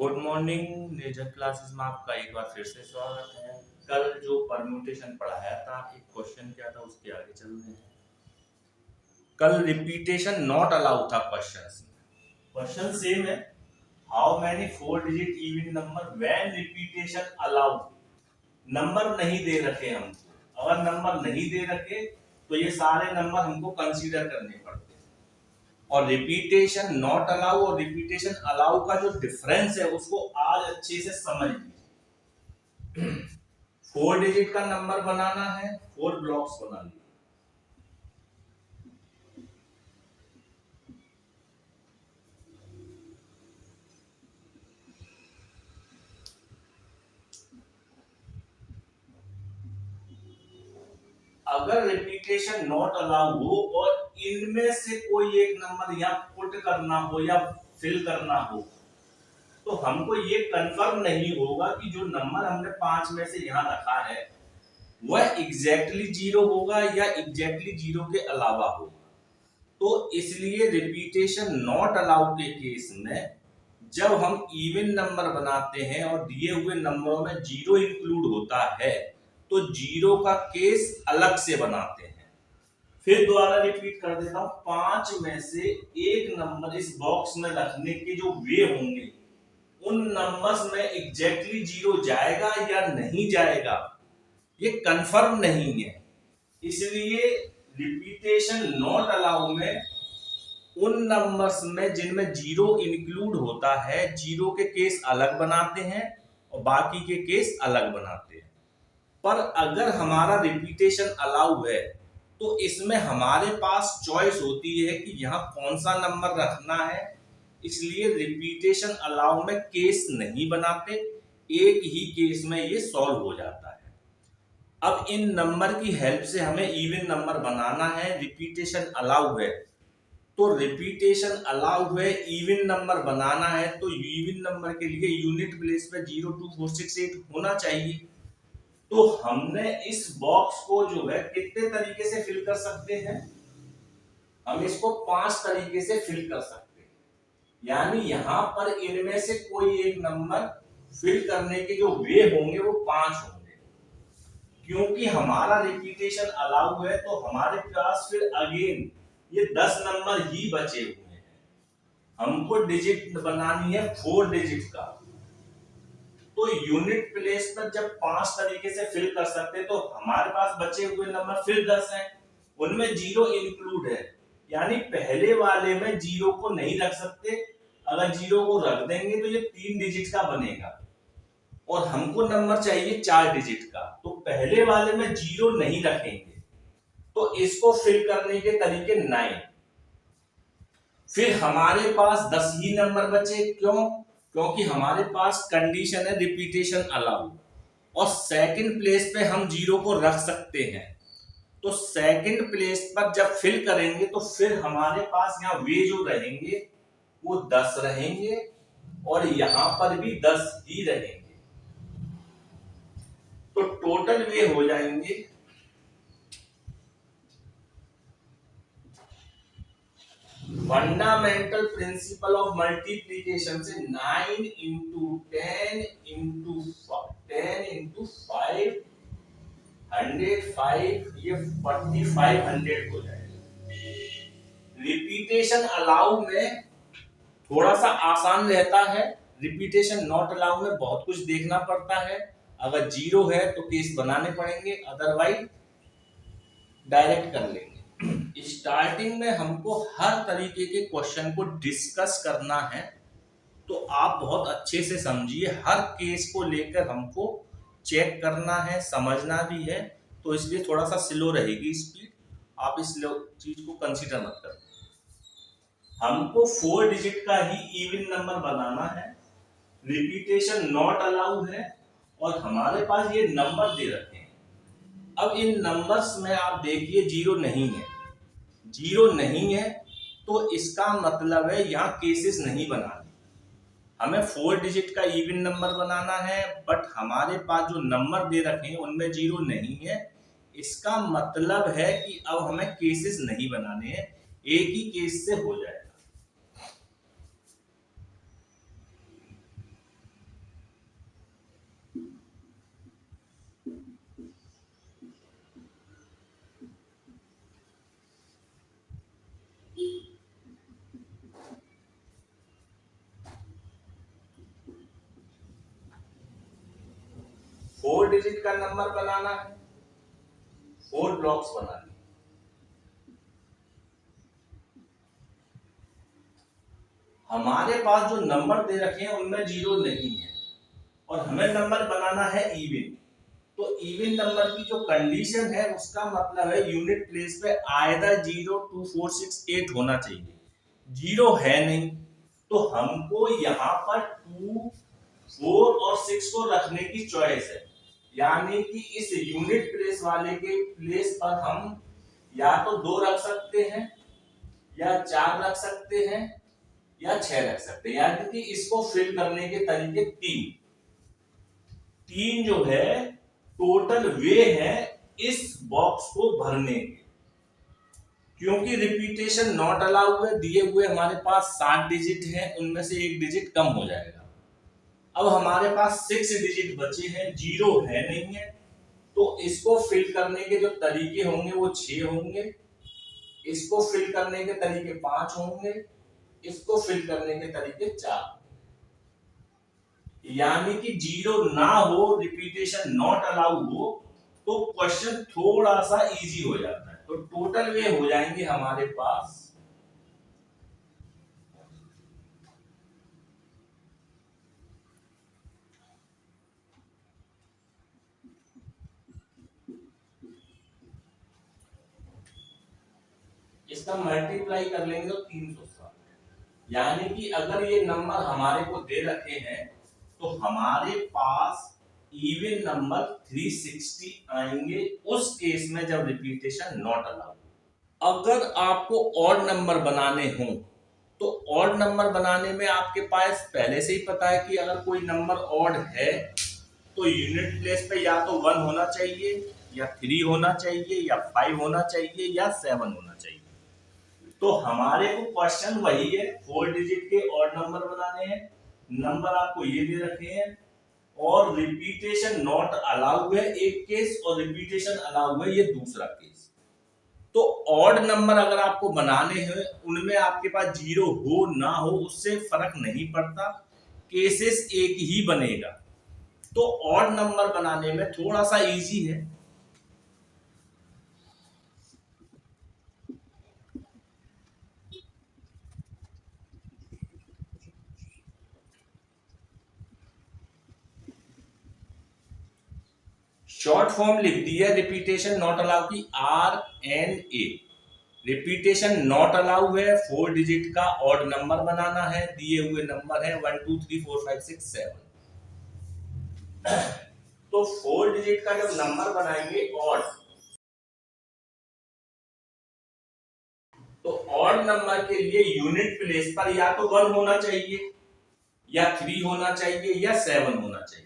Good morning. Nature classes में आपका एक बार फिर से स्वागत है। कल जो परम्यूटेशन पढ़ाया था, एक क्वेश्चन क्या था उसके आगे चलते हैं। कल रिपीटेशन नॉट अलाउ था क्वेश्चन सेम है। How many 4 digit even number when repetition allow. Number नहीं दे रखे हमको, अगर नंबर नहीं दे रखे तो ये सारे नंबर हमको कंसीडर करने पड़ते हैं। और रिपीटेशन नॉट अलाउ और रिपीटेशन अलाउ का जो डिफरेंस है उसको आज अच्छे से समझ लीजिए। 4 डिजिट का नंबर बनाना है, 4 ब्लॉक्स बना लिए। अगर रिपीटेशन नॉट अलाउ हो और इनमें से कोई एक नंबर यहाँ पुट करना हो या फिल करना हो, तो हमको ये कंफर्म नहीं होगा कि जो नंबर हमने 5 में से यहाँ रखा है वह एग्जैक्टली 0 होगा या एग्जैक्टली 0 के अलावा होगा। तो इसलिए रिपीटेशन नॉट अलाउ के केस में जब हम इवन नंबर बनाते हैं और दिए हुए नंबरों में 0 इंक्लूड होता है तो 0 का केस अलग से बनाते हैं। फिर दोबारा रिपीट कर देता हूं, 5 में से एक नंबर इस बॉक्स में रखने के जो वे होंगे उन नंबर्स में एग्जैक्टली 0 जाएगा या नहीं जाएगा ये कंफर्म नहीं है। इसलिए रिपीटेशन नॉट अलाउ में उन नंबर्स में जिनमें 0 इंक्लूड होता है 0 के केस अलग बनाते हैं और बाकी के केस अलग बनाते हैं। पर अगर हमारा रिपीटेशन अलाउ है तो इसमें हमारे पास चॉइस होती है कि यहाँ कौन सा नंबर रखना है। इसलिए रिपीटेशन अलाउ में केस नहीं बनाते, एक ही केस में ये सॉल्व हो जाता है। अब इन नंबर की हेल्प से हमें इवन नंबर बनाना है। रिपीटेशन अलाउ है तो रिपीटेशन अलाउ है, इवन नंबर बनाना है तो इवन नंबर के लिए यूनिट प्लेस पे 0 2 4 6 8 होना चाहिए। तो हमने इस बॉक्स को जो है कितने तरीके से फिल कर सकते हैं, हम इसको 5 तरीके से फिल कर सकते हैं। यानी यहां पर इनमें से कोई एक नंबर फिल करने के जो वे होंगे वो 5 होंगे। क्योंकि हमारा रिपीटेशन अलाउ है तो हमारे पास फिर अगेन ये 10 नंबर ही बचे हुए हैं। हमको डिजिट बनानी है 4 डिजिट का, तो यूनिट प्लेस पर जब 5 तरीके से फिल कर सकते तो हमारे पास बचे हुए नंबर फिर 10 हैं, उनमें 0 इंक्लूड है। यानी पहले वाले में 0 को नहीं रख सकते, अगर 0 को रख देंगे तो ये 3 डिजिट का बनेगा और हमको नंबर चाहिए 4 डिजिट का, तो पहले वाले में 0 नहीं रखेंगे। तो इसको फिल करने के तरीके 9। फिर हमारे पास 10 ही नंबर बचे, क्यों? क्योंकि हमारे पास कंडीशन है रिपीटेशन अलाउ और सेकंड प्लेस पे हम 0 को रख सकते हैं। तो सेकंड प्लेस पर जब फिल करेंगे तो फिर हमारे पास यहाँ वे जो रहेंगे वो 10 रहेंगे और यहां पर भी 10 ही रहेंगे। तो टोटल वे हो जाएंगे फंडामेंटल प्रिंसिपल ऑफ मल्टीप्लीकेशन से 9 इंटू 10 इंटू 10 इंटू 5 105, ये 4500 हो जाएगा। रिपीटेशन अलाउ में थोड़ा सा आसान रहता है, रिपीटेशन नॉट अलाउ में बहुत कुछ देखना पड़ता है। अगर 0 है तो केस बनाने पड़ेंगे, अदरवाइज डायरेक्ट कर लेंगे। स्टार्टिंग में हमको हर तरीके के क्वेश्चन को डिस्कस करना है, तो आप बहुत अच्छे से समझिए। हर केस को लेकर हमको चेक करना है, समझना भी है, तो इसलिए थोड़ा सा स्लो रहेगी स्पीड, आप इस चीज को कंसीडर मत करें। हमको 4 डिजिट का ही इवन नंबर बनाना है, रिपीटेशन नॉट अलाउ है और हमारे पास ये नंबर दे रखे हैं। अब इन नंबर्स में आप देखिए 0 नहीं है, 0 नहीं है तो इसका मतलब है यहाँ केसेस नहीं बनाने। हमें 4 डिजिट का इवन नंबर बनाना है बट हमारे पास जो नंबर दे रखे हैं उनमें 0 नहीं है। इसका मतलब है कि अब हमें केसेस नहीं बनाने हैं, एक ही केस से हो जाएगा। डिजिट का नंबर बनाना है, 4 ब्लॉक्स बनाने। हमारे पास जो नंबर दे रखे हैं उनमें जीरो नहीं है और हमें नंबर बनाना है इवन। तो इवन नंबर की जो कंडीशन है उसका मतलब है यूनिट प्लेस पे आइदर 0, 2, 4, 6, 8 होना चाहिए। जीरो है नहीं तो हमको यहाँ पर 2, 4 और 6 को रखने की चॉइस है। यानी कि इस यूनिट प्लेस वाले के प्लेस पर हम या तो 2 रख सकते हैं, या 4 रख सकते हैं, या 6 रख सकते हैं। यानी कि इसको फिल करने के तरीके तीन जो है टोटल वे है इस बॉक्स को भरने के। क्योंकि रिपीटेशन नॉट अलाउ है, दिए हुए हमारे पास 7 डिजिट हैं, उनमें से एक डिजिट कम हो जाएगा। अब हमारे पास 6 डिजिट बचे हैं, जीरो है नहीं है, तो इसको फिल करने के जो तरीके होंगे वो 6 होंगे, इसको फिल करने के तरीके 5 होंगे, इसको फिल करने के तरीके 4। यानी कि जीरो ना हो, रिपीटेशन नॉट अलाउ हो, तो क्वेश्चन थोड़ा सा इजी हो जाता है। तो टोटल वे हो जाएंगे हमारे पास इसका मल्टीप्लाई कर लेंगे तो 360। यानी कि अगर ये नंबर हमारे को दे रखे हैं तो हमारे पास इवन नंबर 360 आएंगे उस केस में जब रिपीटेशन नॉट अलाउ। अगर आपको ऑड नंबर बनाने हो तो ऑड नंबर बनाने में आपके पास पहले से ही पता है कि अगर कोई नंबर ऑड है तो यूनिट प्लेस पे या तो 1 होना चाहिए, या 3 होना चाहिए, या 5 होना चाहिए, या 7 होना चाहिए। तो हमारे को क्वेश्चन वही है, 4 डिजिट के ऑड नंबर बनाने हैं, नंबर आपको ये दे रखे हैं, और रिपीटेशन नॉट अलाउ है एक केस, और रिपीटेशन अलाउ है ये दूसरा केस। तो ऑड नंबर अगर आपको बनाने हैं उनमें आपके पास जीरो हो ना हो उससे फर्क नहीं पड़ता, केसेस एक ही बनेगा। तो ऑड नंबर बनाने में थोड़ा सा इजी है। शॉर्ट फॉर्म लिख दी है रिपीटेशन नॉट अलाउ की, RNA। रिपीटेशन नॉट अलाउ है, 4 डिजिट का ऑड नंबर बनाना है, दिए हुए नंबर है 1 2 3 4 5 6 7। तो 4 डिजिट का जब नंबर बनाएंगे ऑड, तो ऑड नंबर के लिए यूनिट प्लेस पर या तो 1 होना चाहिए, या 3 होना चाहिए, या 7 होना चाहिए।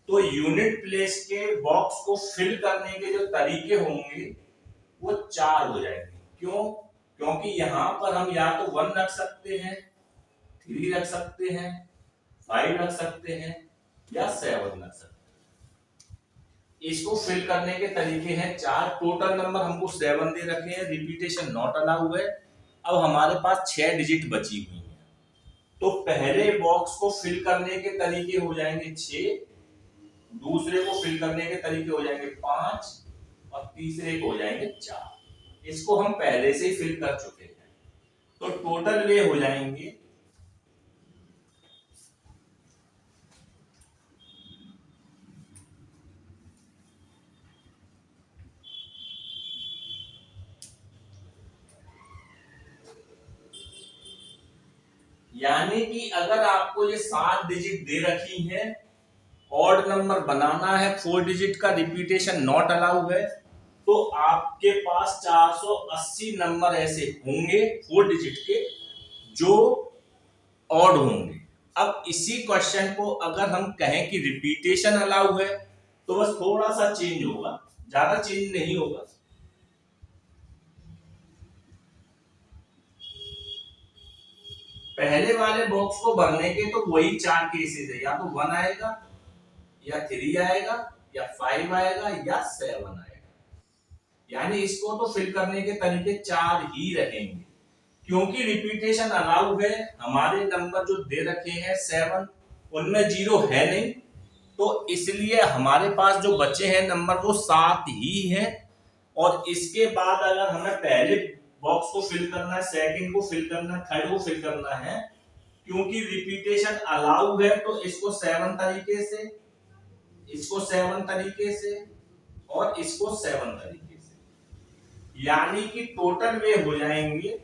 तो यूनिट प्लेस के बॉक्स को फिल करने के जो तरीके होंगे वो 4 हो जाएंगे। क्यों? क्योंकि यहां पर हम या तो 1 रख सकते हैं, 3 रख सकते हैं, 5 रख सकते हैं, या 7 रख सकते हैं। इसको फिल करने के तरीके हैं 4। टोटल नंबर हमको 7 दे रखे हैं, रिपीटेशन नॉट अलाउ है। अब हमारे पास 6 डिजिट बची हुई है, तो पहले बॉक्स को फिल करने के तरीके हो जाएंगे 6, दूसरे को फिल करने के तरीके हो जाएंगे 5, और तीसरे को हो जाएंगे 4। इसको हम पहले से ही फिल कर चुके हैं। तो टोटल वे हो जाएंगे यानी कि अगर आपको ये 7 डिजिट दे रखी है, ऑड नंबर बनाना है, 4 डिजिट का रिपीटेशन नॉट अलाउ है, तो आपके पास 480 नंबर ऐसे होंगे 4 डिजिट के जो ऑड होंगे। अब इसी क्वेश्चन को अगर हम कहें कि रिपीटेशन अलाउ है तो बस थोड़ा सा चेंज होगा, ज्यादा चेंज नहीं होगा। पहले वाले बॉक्स को भरने के तो वही 4 केसेस है, या तो 1 आएगा, या 3 आएगा, या 5 आएगा, या 7 आएगा। यानी इसको तो फिल करने के तरीके 4 ही रहेंगे। क्योंकि रिपीटेशन अलाउ है, हमारे नंबर जो दे रखे हैं 7 उनमें जीरो है नहीं, तो इसलिए हमारे पास जो बचे हैं नंबर वो 7 ही हैं। और इसके बाद अगर हमें पहले बॉक्स को फिल करना है, सेकंड को फिल करना है, थर्ड को फिल करना है, क्योंकि रिपीटेशन अलाउ है तो इसको 7 तरीके से, इसको 7 तरीके से और इसको 7 तरीके से, यानी कि टोटल वे हो जाएंगे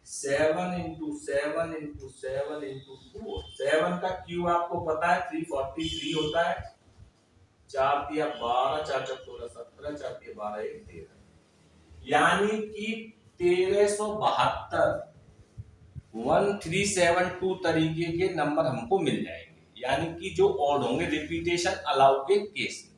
7 इंटू 7 इंटू 7 इंटू 4। 7 का क्यूब आपको पता है 343 होता है। 4 दिया 12, 4 4 16 17, 4 दिया 12 1 13, यानी कि 1372 1372 तरीके के नंबर हमको मिल जाएंगे, यानी कि जो ऑड होंगे रिपीटेशन अलाउ के केस में।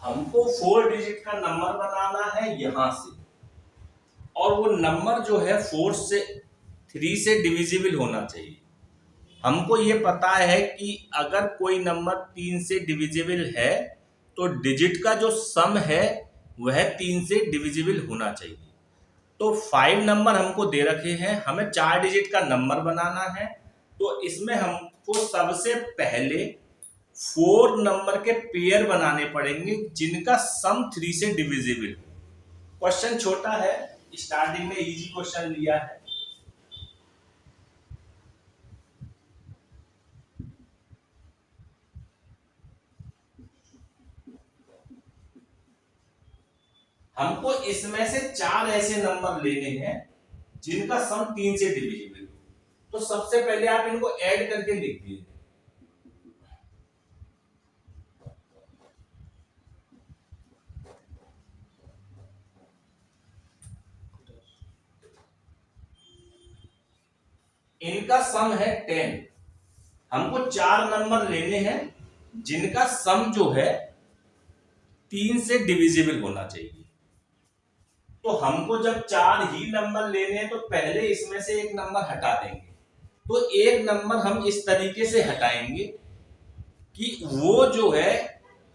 हमको 4 डिजिट का नंबर बनाना है यहां से, और वो नंबर जो है 4 से 3 से डिविजिबल होना चाहिए। हमको ये पता है कि अगर कोई नंबर 3 से डिविजिबल है तो डिजिट का जो सम है वह 3 से डिविजिबल होना चाहिए। तो 5 नंबर हमको दे रखे हैं, हमें 4 डिजिट का नंबर बनाना है। तो इसमें हमको सबसे पहले 4 नंबर के पेयर बनाने पड़ेंगे जिनका सम 3 से डिविजिबल हो। क्वेश्चन छोटा है, स्टार्टिंग में इजी क्वेश्चन लिया है। हमको इसमें से 4 ऐसे नंबर लेने हैं जिनका सम 3 से डिविजिबल हो। तो सबसे पहले आप इनको ऐड करके लिख दीजिए। इनका सम है 10। हमको 4 नंबर लेने हैं जिनका सम जो है 3 से डिविजिबल होना चाहिए। तो हमको जब 4 ही नंबर लेने हैं तो पहले इसमें से एक नंबर हटा देंगे। तो एक नंबर हम इस तरीके से हटाएंगे कि वो जो है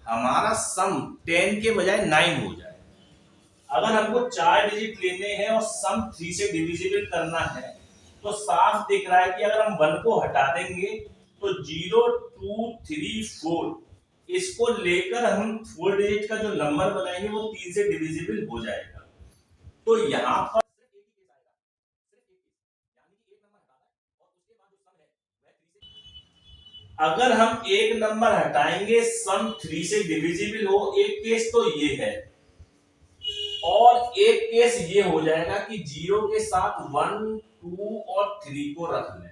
हमारा सम 10 के बजाय 9 हो जाए। अगर हमको 4 डिजिट लेने हैं और सम 3 से डिविजिबल करना है तो साफ दिख रहा है कि अगर हम 1 को हटा देंगे तो 0 2 3 4 इसको लेकर हम 4 डिजिट का जो नंबर बनाएंगे वो 3 से डिविजिबल हो जाएगा। तो यहाँ पर अगर हम एक नंबर हटाएंगे सम 3 से डिविजिबल हो, एक केस तो ये है, और एक केस ये हो जाएगा कि 0 के साथ 1 2 और 3 को रख लें।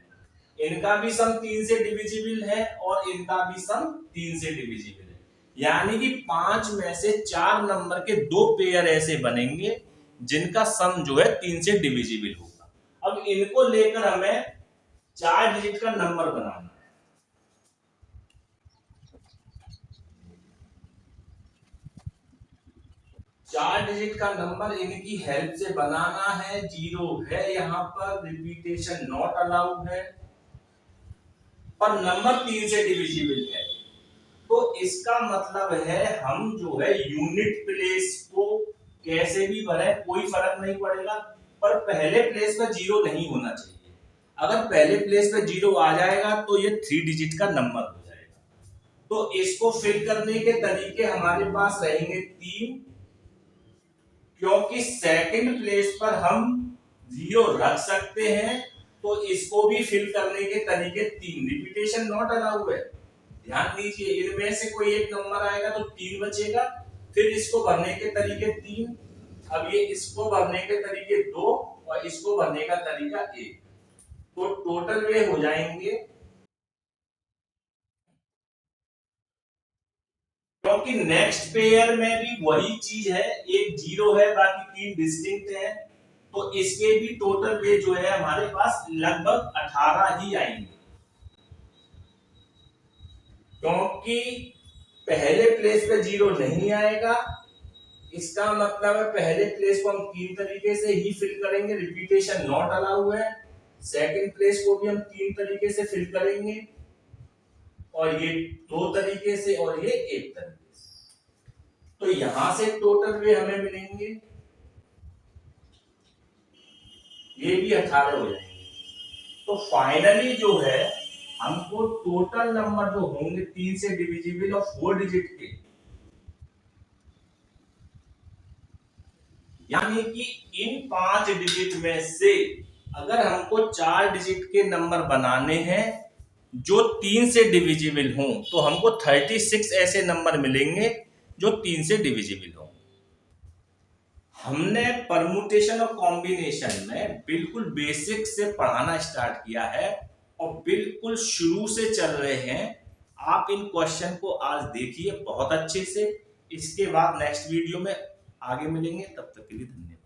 इनका भी सम 3 से डिविजिबल है और इनका भी सम 3 से डिविजिबल है, यानी कि 5 में से 4 नंबर के 2 पेयर ऐसे बनेंगे जिनका सम जो है 3 से डिविजिबल होगा। अब इनको लेकर हमें 4 डिजिट का नंबर बनाना है। चार डिजिट का नंबर इनकी हेल्प से बनाना है। 0 है यहाँ पर, रिपीटेशन नॉट अलाउड है, पर नंबर 3 से डिविजिबल है। तो इसका मतलब है हम जो है यूनिट प्लेस को कैसे भी भरे कोई फर्क नहीं पड़ेगा, पर पहले प्लेस पर 0 नहीं होना चाहिए। अगर पहले प्लेस पर 0 आ जाएगा तो ये 3 डिजिट का नंबर हो जाएगा। तो इसको फिल करने के तरीके हमारे पास रहेंगे 3, क्योंकि सेकंड प्लेस पर हम 0 रख सकते हैं, तो इसको भी फिल करने के तरीके 3। रिपीटेशन नॉट अलाउड है, ध्यान दीजिए। इनमें से कोई एक नंबर आएगा तो 3 बचेगा, फिर इसको भरने के तरीके 3, अब ये इसको भरने के तरीके 2 और इसको भरने का तरीका 1। तो टोटल वे हो जाएंगे, क्योंकि नेक्स्ट पेयर में भी वही चीज है, एक 0 है बाकी 3 डिस्टिंक्ट है, तो इसके भी टोटल वे जो है हमारे पास लगभग 18 ही आएंगे। क्योंकि पहले प्लेस पे 0 नहीं आएगा, इसका मतलब है पहले प्लेस को हम 3 तरीके से ही फिल करेंगे। रिपीटेशन नॉट अलाउ है, सेकंड प्लेस को भी हम 3 तरीके से फिल करेंगे, और ये 2 तरीके से, और ये 1 तरीके से। तो यहां से टोटल वे हमें मिलेंगे, ये भी 18 हो जाएंगे। तो फाइनली जो है हमको टोटल नंबर जो होंगे 3 से डिविजिबल और 4 डिजिट के, यानी कि इन 5 डिजिट में से अगर हमको 4 डिजिट के नंबर बनाने हैं जो 3 से डिविजिबल हों, तो हमको 36 ऐसे नंबर मिलेंगे जो 3 से डिविजिबल हों। हमने परमुटेशन और कॉम्बिनेशन में बिल्कुल बेसिक से पढ़ाना स्टार्ट किया है और बिल्कुल शुरू से चल रहे हैं। आप इन क्वेश्चन को आज देखिए बहुत अच्छे से। इसके बाद नेक्स्ट वीडियो में आगे मिलेंगे, तब तक के लिए धन्यवाद।